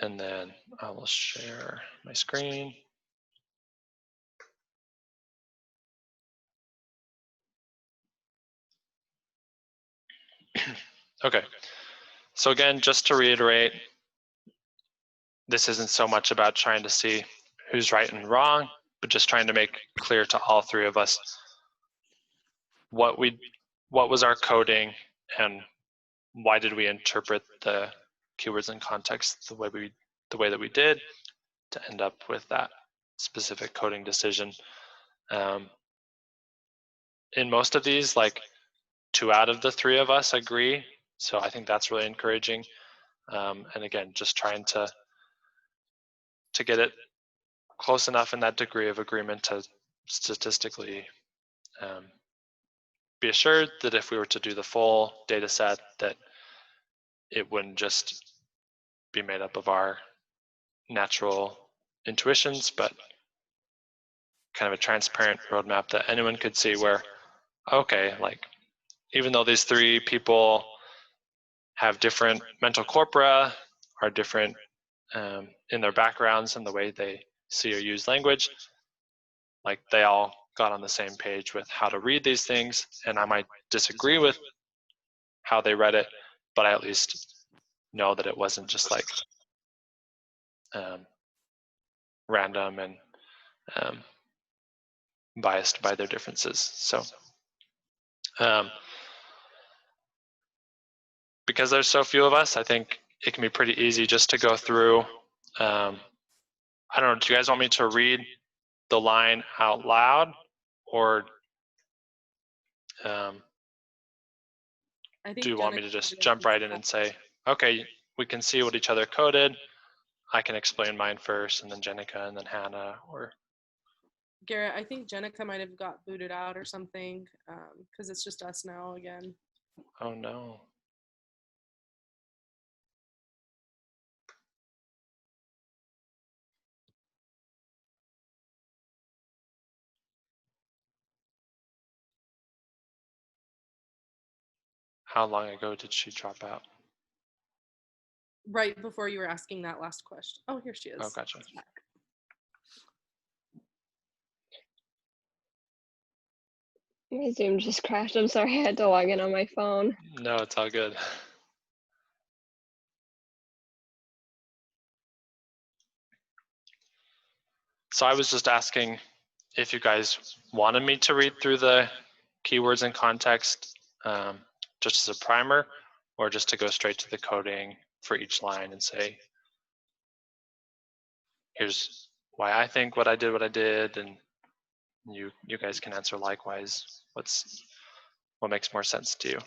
And then I will share my screen. Okay, so again, just to reiterate, this isn't so much about trying to see who's right and wrong, but just trying to make clear to all three of us what was our coding and why did we interpret the keywords in context the way that we did to end up with that specific coding decision. In most of these, like 2 out of the 3 of us agree, so I think that's really encouraging. And again, just trying to get it close enough in that degree of agreement to statistically be assured that if we were to do the full data set, that it wouldn't just be made up of our natural intuitions, but kind of a transparent roadmap that anyone could see where, okay, like even though these 3 people have different mental corpora, are different in their backgrounds and the way they see or use language, like they all got on the same page with how to read these things, and I might disagree with how they read it, but I at least know that it wasn't just like random and biased by their differences. So because there's so few of us, I think it can be pretty easy just to go through. I don't know, do you guys want me to read the line out loud, or do you want me to just jump right in and say, okay, we can see what each other coded. I can explain mine first, and then Jenica, and then Hannah, or Garrett, I think Jenica might have got booted out or something, because it's just us now again. Oh no. How long ago did she drop out? Right before you were asking that last question. Oh, here she is. Oh, gotcha. My Zoom just crashed. I'm sorry, I had to log in on my phone. No, it's all good. So I was just asking if you guys wanted me to read through the keywords in context just as a primer, or just to go straight to the coding for each line and say, here's why I think what I did, and you guys can answer likewise what makes more sense to you.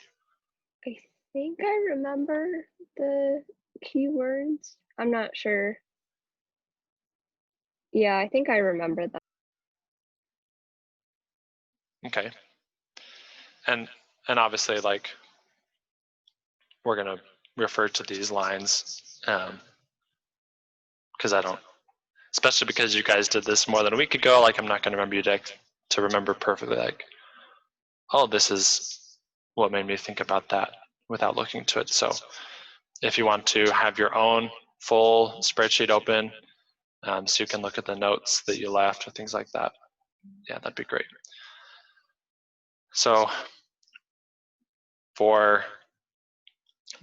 I think I remember the keywords. I'm not sure. Yeah, I think I remember that. Okay. And obviously, like, we're gonna refer to these lines because I don't, especially because you guys did this more than a week ago, like I'm not gonna remember you to remember perfectly, like, oh, this is what made me think about that without looking to it. So if you want to have your own full spreadsheet open so you can look at the notes that you left or things like that, yeah, that'd be great. So for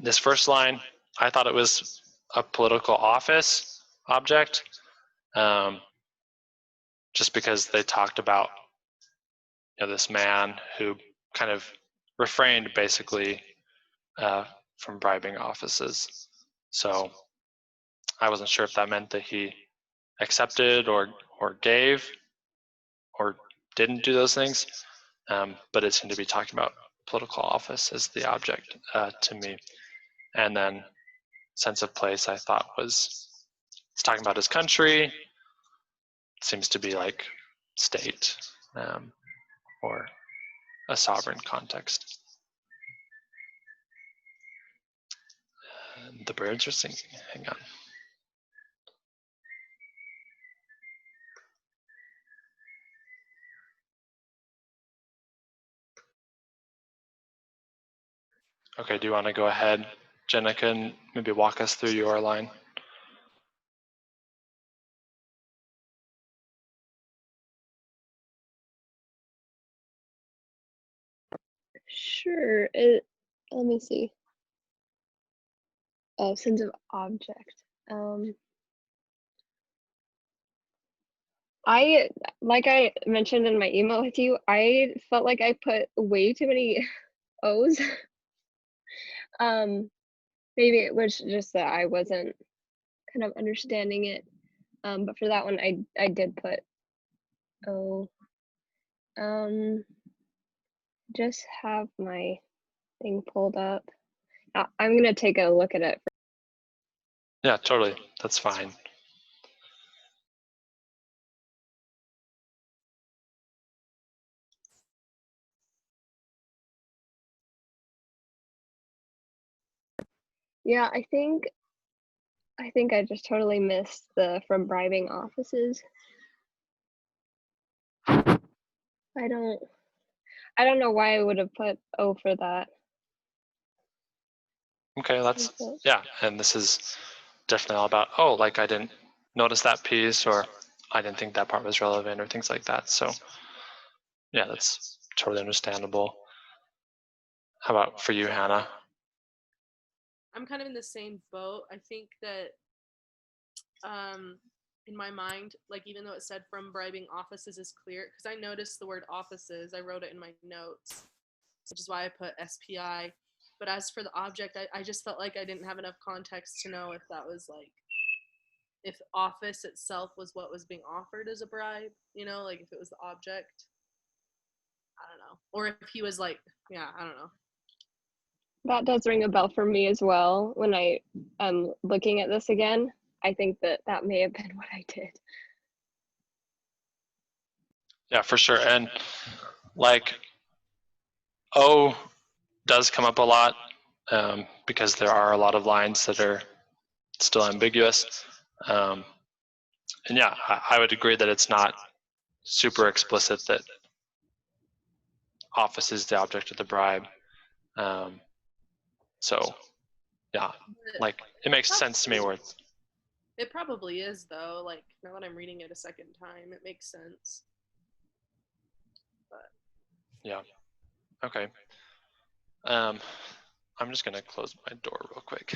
this first line, I thought it was a political office object, just because they talked about this man who kind of refrained basically from bribing offices. So I wasn't sure if that meant that he accepted or gave or didn't do those things, but it seemed to be talking about political office as the object to me. And then sense of place I thought it's talking about his country. It seems to be like state or a sovereign context. The birds are singing. Hang on. Okay, do you want to go ahead, Jenica, and maybe walk us through your line? Sure. Let me see. Oh, sense of object. I like I mentioned in my email with you, I felt like I put way too many O's. Um, Maybe it was just that I wasn't kind of understanding it. But for that one, I did put O. Just have my thing pulled up. I'm gonna take a look at it. Yeah, totally. That's fine. Yeah, I think I just totally missed the from bribing offices. I don't I don't know why I would have put O for that. Okay, yeah, and this is definitely all about, oh, like I didn't notice that piece, or I didn't think that part was relevant, or things like that. So yeah, that's totally understandable. How about for you, Hannah? I'm kind of in the same boat. I think that in my mind, like even though it said from bribing offices is clear, because I noticed the word offices, I wrote it in my notes, which is why I put SPI. But as for the object, I just felt like I didn't have enough context to know if that was like, if office itself was what was being offered as a bribe, you know, like if it was the object. I don't know. Or if he was like, yeah, I don't know. That does ring a bell for me as well. When I am looking at this again, I think that may have been what I did. Yeah, for sure. And like O does come up a lot because there are a lot of lines that are still ambiguous. And yeah, I would agree that it's not super explicit that office is the object of the bribe. So yeah, like it makes sense to me where it's, It probably is though. Like now that I'm reading it a second time, it makes sense. But yeah. Okay. I'm just gonna close my door real quick.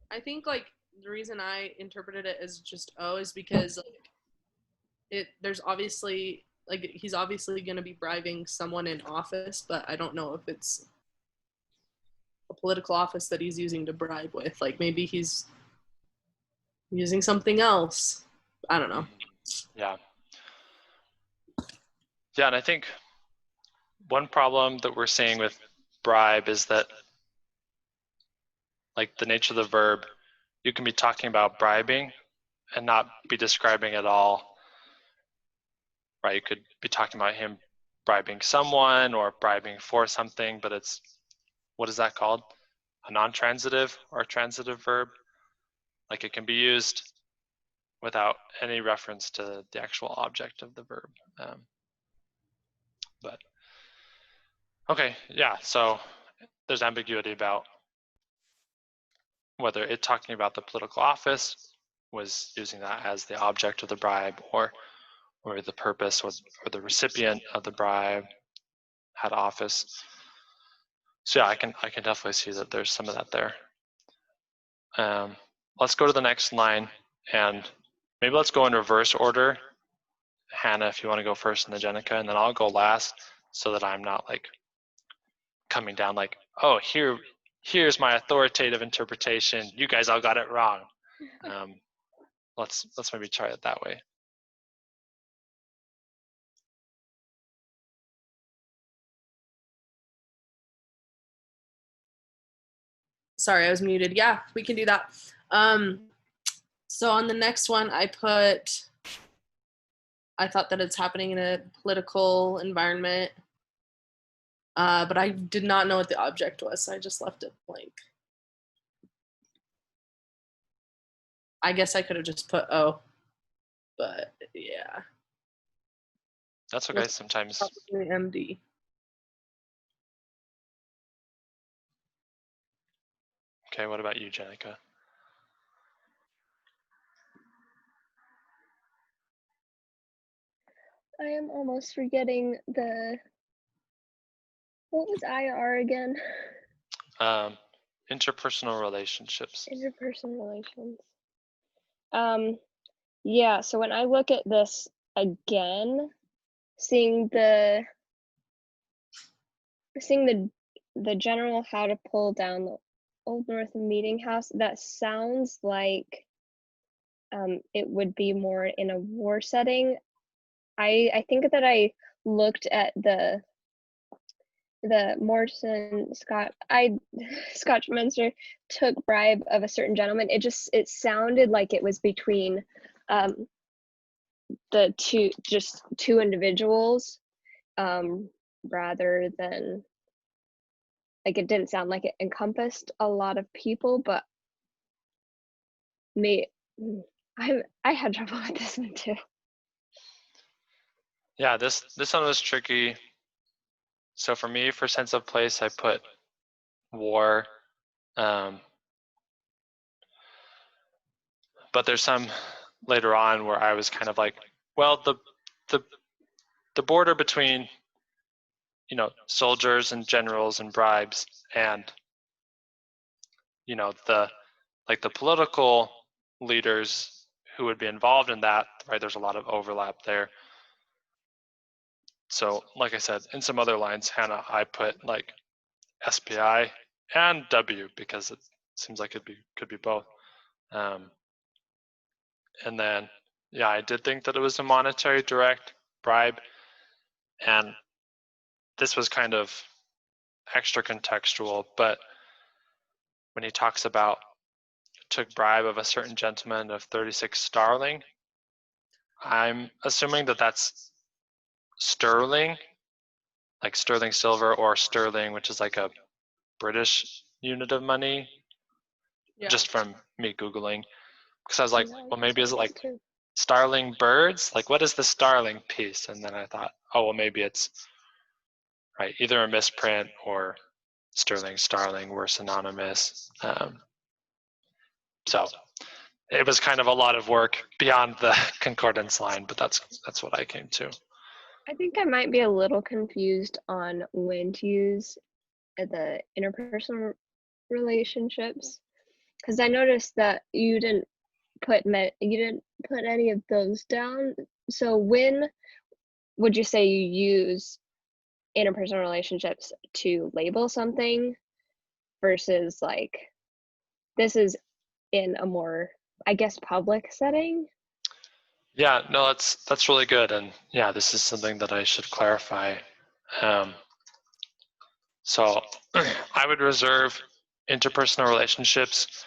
I think like the reason I interpreted it as just O is because like there's obviously like he's obviously going to be bribing someone in office, but I don't know if it's a political office that he's using to bribe with. Like maybe he's using something else. I don't know. Yeah. Yeah, and I think one problem that we're seeing with bribe is that like the nature of the verb, you can be talking about bribing and not be describing at all, right? You could be talking about him bribing someone or bribing for something, but it's, what is that called? A non-transitive or a transitive verb? Like it can be used without any reference to the actual object of the verb. But okay, yeah, so there's ambiguity about whether it talking about the political office was using that as the object of the bribe, or the purpose or the recipient of the bribe had office. So yeah, I can definitely see that there's some of that there. Let's go to the next line, and maybe let's go in reverse order. Hannah, if you want to go first, and then Jenica, and then I'll go last, so that I'm not like coming down like, oh, here's my authoritative interpretation. You guys all got it wrong. Let's maybe try it that way. Sorry, I was muted. Yeah, we can do that. So on the next one, I thought that it's happening in a political environment, but I did not know what the object was, so I just left it blank. I guess I could have just put O, but yeah. That's okay. Sometimes Probably MD. Okay, what about you, Jenica? I am almost forgetting what was IR again? Interpersonal relationships. Interpersonal relations. Yeah, so when I look at this again, seeing the general how to pull down the Old North Meeting House, that sounds like it would be more in a war setting. I think that I looked at the Morrison Scotchminster took bribe of a certain gentleman. It sounded like it was between the two individuals, rather than, like, it didn't sound like it encompassed a lot of people, but I had trouble with this one too. Yeah, this one was tricky. So for me, for sense of place, I put war. But there's some later on where I was kind of like, well, the border between, you know, soldiers and generals and bribes and, you know, the political leaders who would be involved in that, right? There's a lot of overlap there. So like I said, in some other lines, Hannah, I put like SPI and W because it seems like it could be both. And then, yeah, I did think that it was a monetary direct bribe. And this was kind of extra contextual, but when he talks about took bribe of a certain gentleman of 36 sterling, I'm assuming that that's sterling, like sterling silver, or sterling, which is like a British unit of money, Yeah. just from me Googling. Because I was like, No, well, maybe is it like too. starling birds? Like, what is the starling piece? And then I thought, oh, well, maybe it's right, either a misprint or sterling, starling were synonymous. So it was kind of a lot of work beyond the concordance line, but that's what I came to. I think I might be a little confused on when to use the interpersonal relationships, because I noticed that you didn't put any of those down. So when would you say you use interpersonal relationships to label something versus, like, this is in a more, I guess, public setting? Yeah, no, that's really good, and yeah, this is something that I should clarify. So I would reserve interpersonal relationships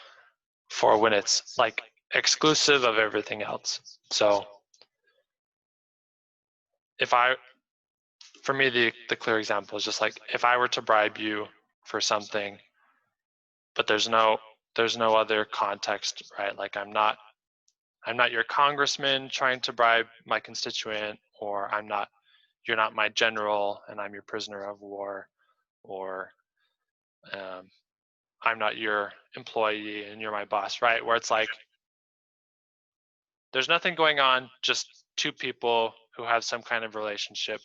for when it's like exclusive of everything else. So for me, the clear example is just like if I were to bribe you for something, but there's no other context, right? Like I'm not your congressman trying to bribe my constituent, or you're not my general and I'm your prisoner of war, or I'm not your employee and you're my boss, right? Where it's like there's nothing going on, just two people who have some kind of relationship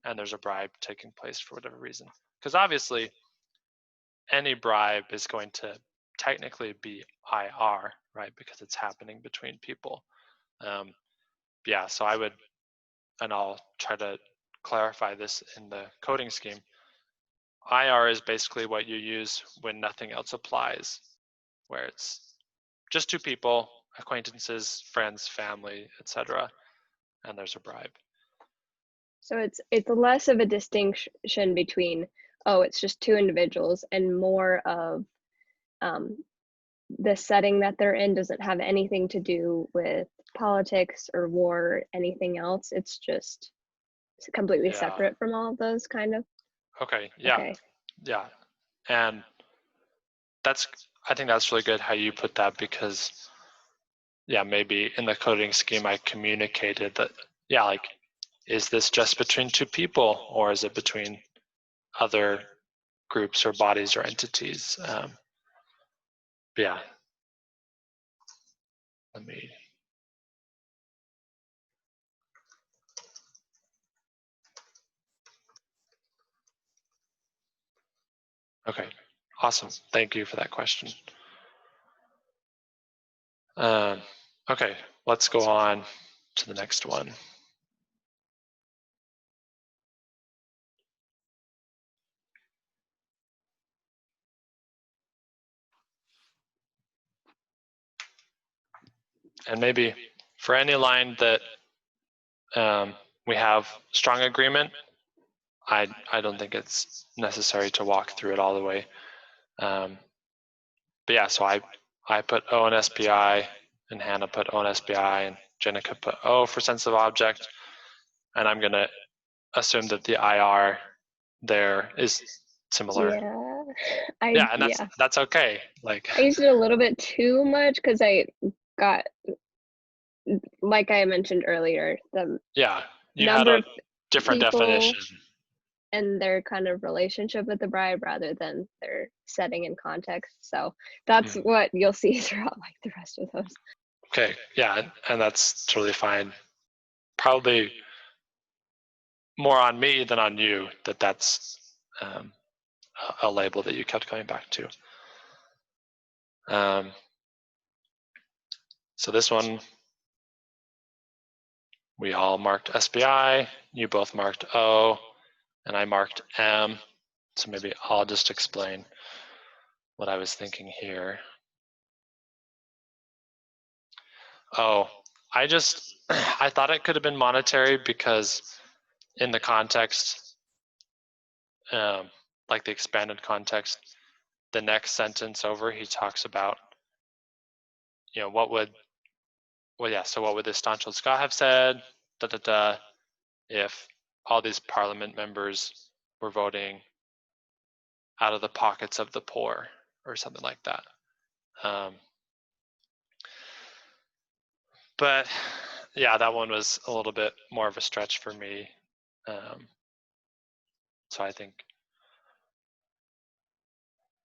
and there's a bribe taking place for whatever reason. Because obviously any bribe is going to technically be IR, right? Because it's happening between people. Yeah, so I would, and I'll try to clarify this in the coding scheme. IR is basically what you use when nothing else applies, where it's just two people, acquaintances, friends, family, etc., and there's a bribe. So it's less of a distinction between, oh, it's just two individuals, and more of the setting that they're in doesn't have anything to do with politics or war or anything else. It's just completely separate from all of those, kind of. Okay, yeah. Okay. Yeah. And I think that's really good how you put that, because yeah, maybe in the coding scheme I communicated that, yeah, like, is this just between two people or is it between other groups or bodies or entities? yeah. Let me. Okay, awesome. Thank you for that question. Okay, let's go on to the next one. And maybe for any line that we have strong agreement, I don't think it's necessary to walk through it all the way. But yeah, so I put O and SPI, and Hannah put O and SPI, and Jenica put O for sensitive object. And I'm gonna assume that the IR there is similar. Yeah, and that's okay. Like I used it a little bit too much because I got, like I mentioned earlier, the you number had a of different people definition. and their kind of relationship with the bribe rather than their setting and context. So that's what you'll see throughout like the rest of those. Okay, yeah, and that's totally fine. Probably more on me than on you that's a label that you kept coming back to. So this one, we all marked SPI, you both marked O, and I marked M. So maybe I'll just explain what I was thinking here. Oh, I thought it could have been monetary because in the context, like the expanded context, the next sentence over, he talks about, what would the Stanchel Scott have said, if all these parliament members were voting out of the pockets of the poor or something like that. But yeah, that one was a little bit more of a stretch for me. So I think,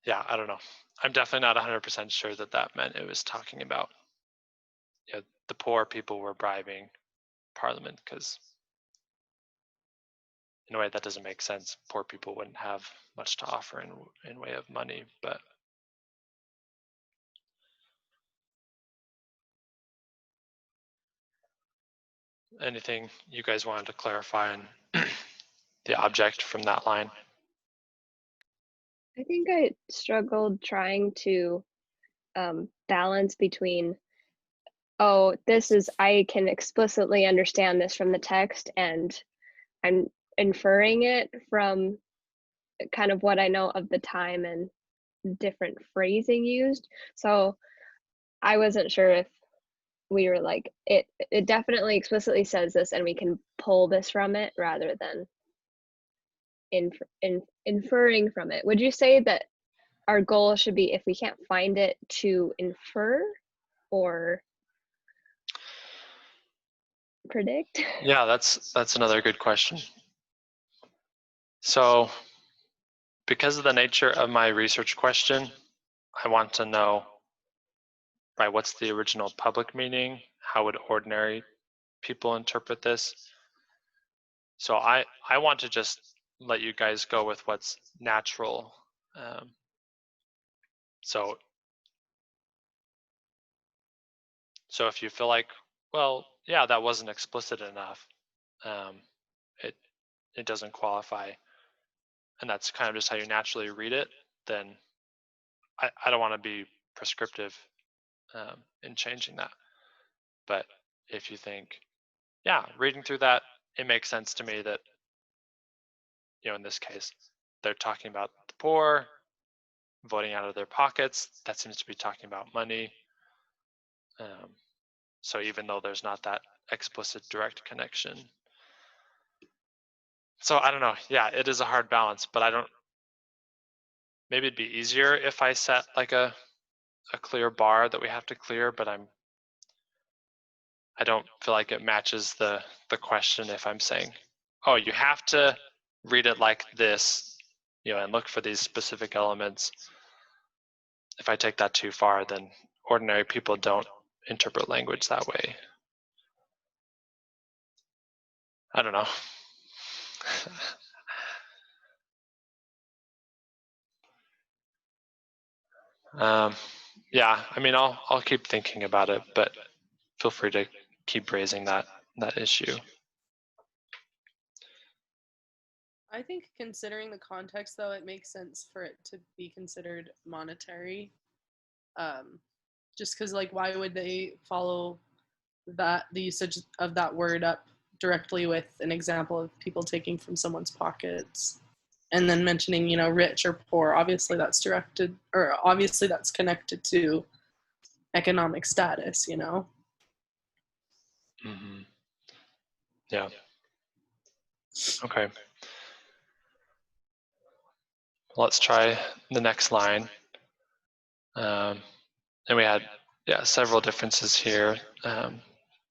yeah, I don't know. I'm definitely not 100% sure that meant it was talking about the poor people were bribing parliament, because in a way that doesn't make sense. Poor people wouldn't have much to offer in way of money, but anything you guys wanted to clarify on the object from that line? I think I struggled trying to balance between, I can explicitly understand this from the text and I'm inferring it from kind of what I know of the time and different phrasing used. So I wasn't sure if we were like, it definitely explicitly says this and we can pull this from it rather than inferring from it. Would you say that our goal should be, if we can't find it, to infer or predict? Yeah, that's another good question. So because of the nature of my research question, I want to know, right, what's the original public meaning? How would ordinary people interpret this? So I want to just let you guys go with what's natural. So if you feel like, well, yeah, that wasn't explicit enough, it doesn't qualify, and that's kind of just how you naturally read it, then I don't want to be prescriptive in changing that. But if you think, yeah, reading through that, it makes sense to me that, in this case, they're talking about the poor voting out of their pockets. That seems to be talking about money. So even though there's not that explicit direct connection. So I don't know. Yeah, it is a hard balance, but maybe it'd be easier if I set like a clear bar that we have to clear, but I don't feel like it matches the question if I'm saying, oh, you have to read it like this, and look for these specific elements. if I take that too far, then ordinary people don't interpret language that way. I don't know. Yeah, I mean, I'll keep thinking about it, but feel free to keep raising that issue. I think considering the context, though, it makes sense for it to be considered monetary. Just because, like, why would they follow the usage of that word up directly with an example of people taking from someone's pockets, and then mentioning, rich or poor? Obviously, that's connected to economic status. Mm-hmm. Yeah. Okay. Let's try the next line. And we had, several differences here.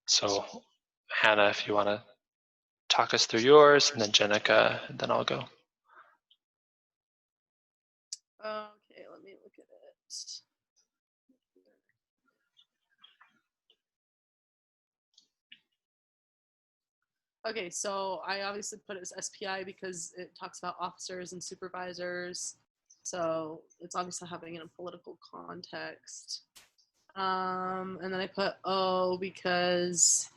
So Hannah, if you want to talk us through yours, and then Jenica, and then I'll go. Okay, let me look at it. Okay, so I obviously put it as SPI because it talks about officers and supervisors. So it's obviously having in a political context. And then I put O because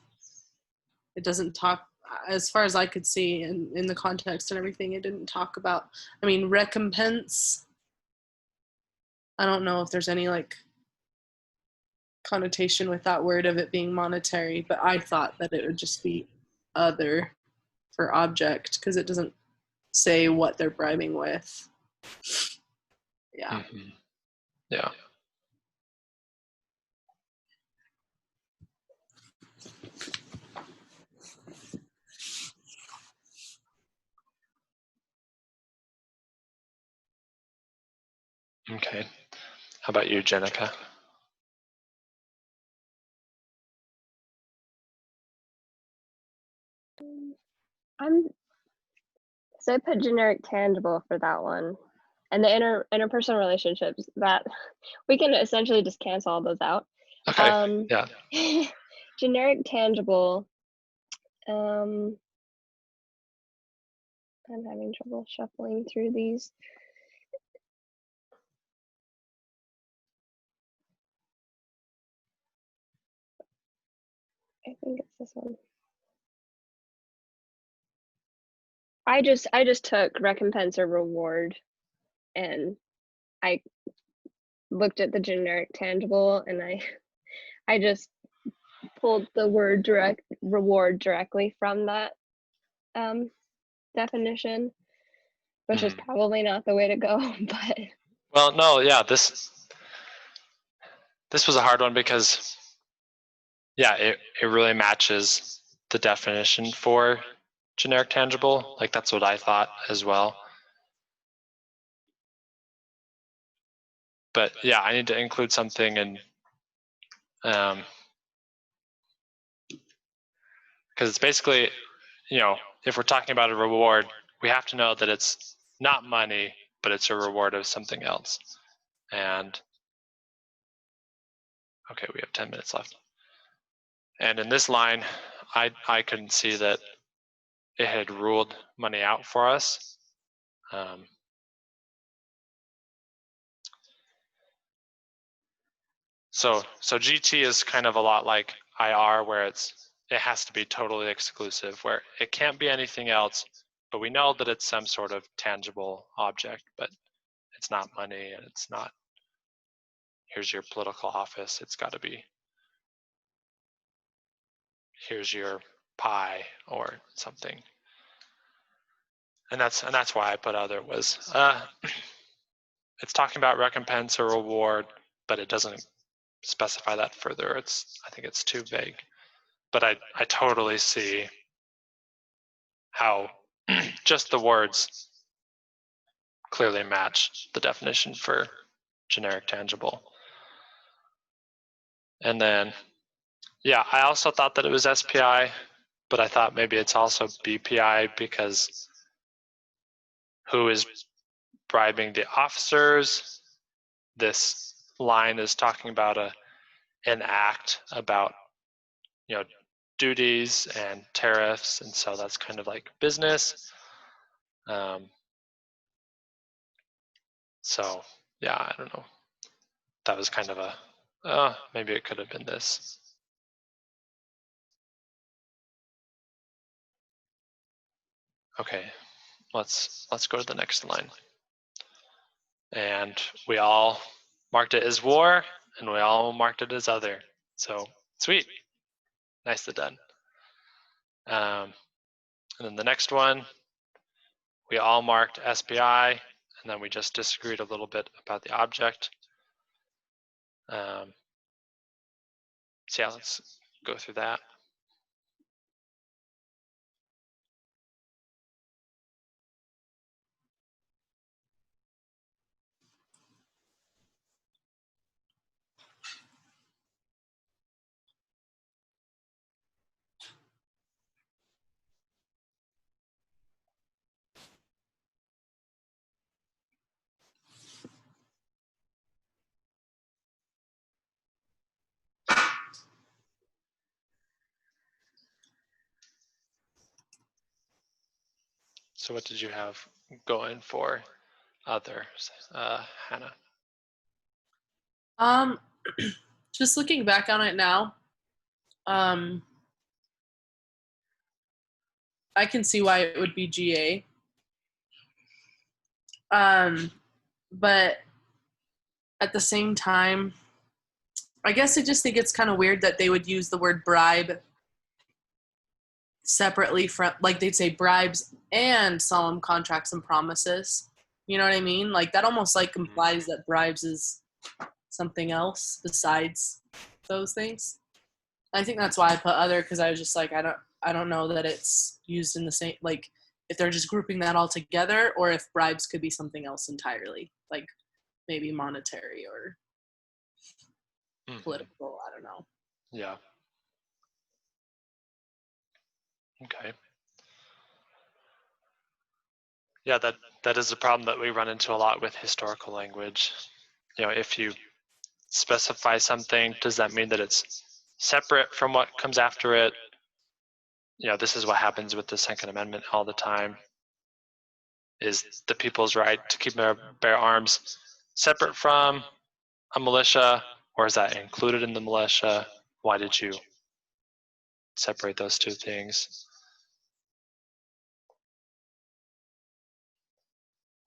it doesn't talk, as far as I could see in the context and everything, it didn't talk about, recompense. I don't know if there's any connotation with that word of it being monetary, but I thought that it would just be other for object because it doesn't say what they're bribing with. Yeah. Mm-hmm. Yeah. Okay. How about you, Jenica? So I put generic tangible for that one, and the interpersonal relationships, that we can essentially just cancel all those out. Okay. Yeah. Generic tangible. I'm having trouble shuffling through these. I think it's this one. I just took recompense or reward, and I looked at the generic tangible, and I just pulled the word reward directly from that definition, which is probably not the way to go. But well, no, yeah, this was a hard one because it really matches the definition for generic tangible. Like, that's what I thought as well. But yeah, I need to include something, and because it's basically, if we're talking about a reward, we have to know that it's not money, but it's a reward of something else. And okay, we have 10 minutes left. And in this line, I couldn't see that it had ruled money out for us. So GT is kind of a lot like IR, where it has to be totally exclusive, where it can't be anything else, but we know that it's some sort of tangible object, but it's not money, and it's not, here's your political office. It's got to be, here's your pie or something. And that's why I put other was it's talking about recompense or reward, but it doesn't specify that further. I think it's too vague. But I totally see how just the words clearly match the definition for generic tangible. And then, I also thought that it was SPI, but I thought maybe it's also BPI, because who is bribing the officers? This line is talking about an act about, you know, duties and tariffs, and so that's kind of like business. So yeah, I don't know. That was kind of a, maybe it could have been this. Okay, let's go to the next line. And we all marked it as war, and we all marked it as other. So sweet, nicely done. And then the next one, we all marked SPI, and then we just disagreed a little bit about the object. So yeah, let's go through that. So what did you have going for others, Hannah? Just looking back on it now, I can see why it would be GA. But at the same time, I guess I just think it's kind of weird that they would use the word bribe separately from, like, they'd say bribes and solemn contracts and promises. You know what I mean? Like, that almost like implies that bribes is something else besides those things. I think that's why I put other, because I was just like, I don't know that it's used in the same, like, if they're just grouping that all together, or if bribes could be something else entirely, like maybe monetary or political. I don't know. Yeah. Okay. Yeah, that is a problem that we run into a lot with historical language. You know, if you specify something, does that mean that it's separate from what comes after it? You know, this is what happens with the Second Amendment all the time. Is the people's right to keep and bear arms separate from a militia, or is that included in the militia? Why did you separate those two things?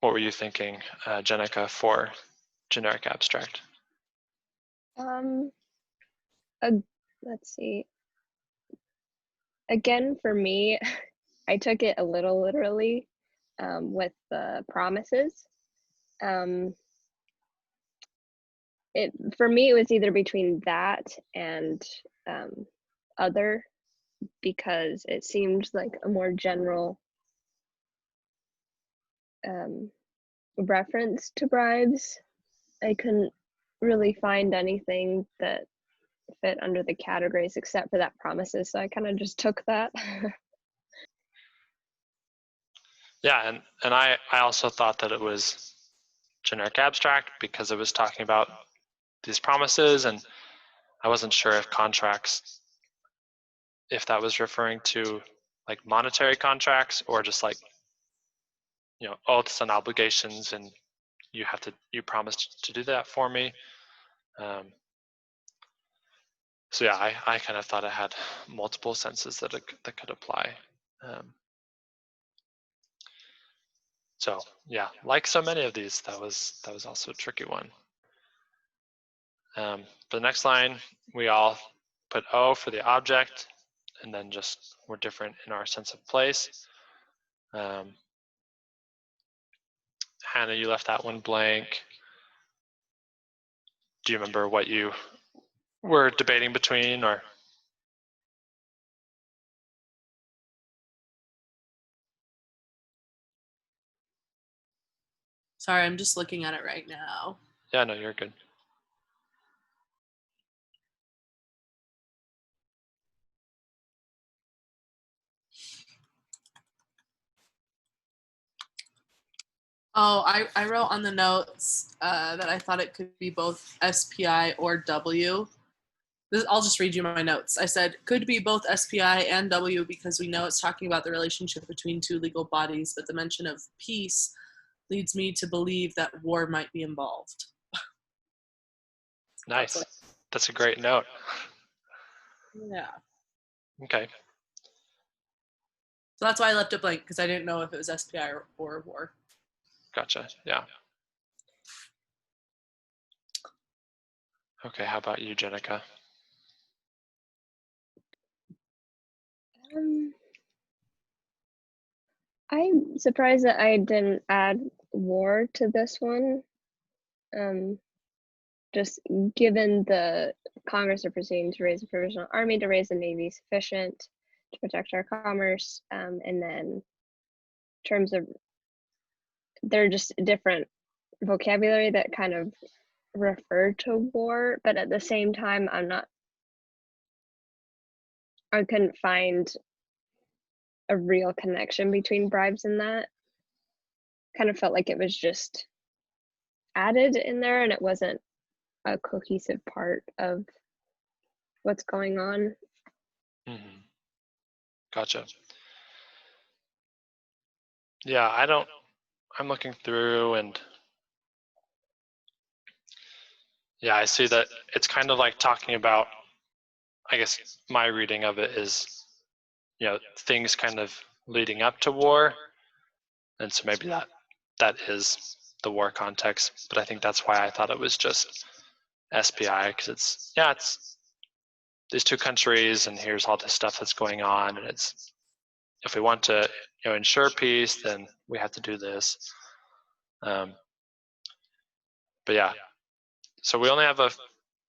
What were you thinking, Jenica, for generic abstract? Let's see. Again, for me, I took it a little literally with the promises. For me, it was either between that and other, because it seemed like a more general reference to bribes. I couldn't really find anything that fit under the categories except for that promises, so I kind of just took that. Yeah, and I also thought that it was generic abstract because it was talking about these promises, and I wasn't sure if contracts, if that was referring to like monetary contracts or just like, you know, oaths and obligations, and you promised to do that for me. So yeah, I kind of thought it had multiple senses that that could apply. So yeah, like so many of these, that was also a tricky one. For the next line, we all put O for the object, and then just we're different in our sense of place. Hannah, you left that one blank. Do you remember what you were debating between, or? Sorry, I'm just looking at it right now. Yeah, no, you're good. Oh, I wrote on the notes that I thought it could be both SPI or W. I'll just read you my notes. I said, could be both SPI and W because we know it's talking about the relationship between two legal bodies, but the mention of peace leads me to believe that war might be involved. Nice. That's a great note. Yeah. Okay. So that's why I left it blank, because I didn't know if it was SPI or war. Gotcha. Yeah. Okay. How about you, Jenica? I'm surprised that I didn't add war to this one. Just given the Congress are proceeding to raise a provisional army to raise a navy sufficient to protect our commerce, and then in terms of they're just different vocabulary that kind of refer to war, but at the same time, I couldn't find a real connection between bribes and that. Kind of felt like it was just added in there and it wasn't a cohesive part of what's going on. Mm-hmm. Gotcha. Yeah, I'm looking through and yeah, I see that it's kind of like talking about, I guess my reading of it is, things kind of leading up to war. And so maybe that is the war context, but I think that's why I thought it was just SPI, because it's these two countries and here's all this stuff that's going on, and it's, if we want to ensure peace, then we have to do this. But yeah, so we only have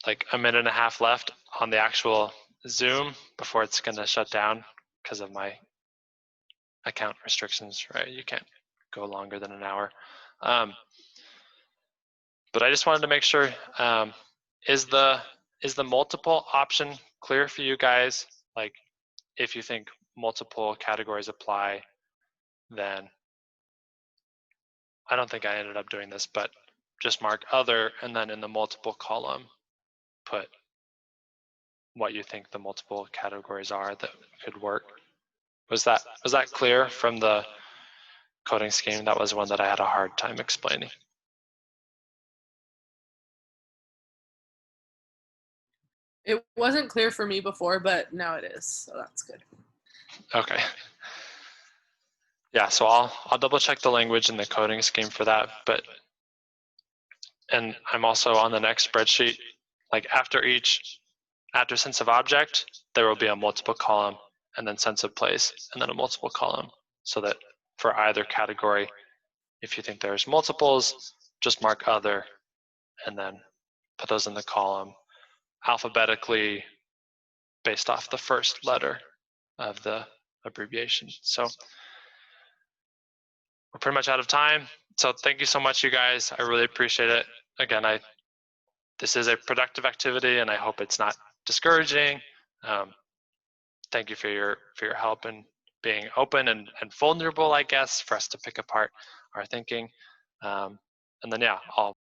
like a minute and a half left on the actual Zoom before it's going to shut down because of my account restrictions, right? You can't go longer than an hour. But I just wanted to make sure, is the multiple option clear for you guys? Like, if you think multiple categories apply, then I don't think I ended up doing this, but just mark other, and then in the multiple column, put what you think the multiple categories are that could work. Was that clear from the coding scheme? That was one that I had a hard time explaining. It wasn't clear for me before, but now it is, so that's good. Okay. Yeah, so I'll double check the language in the coding scheme for that, and I'm also on the next spreadsheet, like after sense of object, there will be a multiple column, and then sense of place, and then a multiple column, so that for either category, if you think there's multiples, just mark other, and then put those in the column alphabetically based off the first letter of the abbreviation. So we're pretty much out of time. So thank you so much, you guys. I really appreciate it. Again, this is a productive activity, and I hope it's not discouraging. Thank you for your help and being open and vulnerable, I guess, for us to pick apart our thinking. And then, yeah, I'll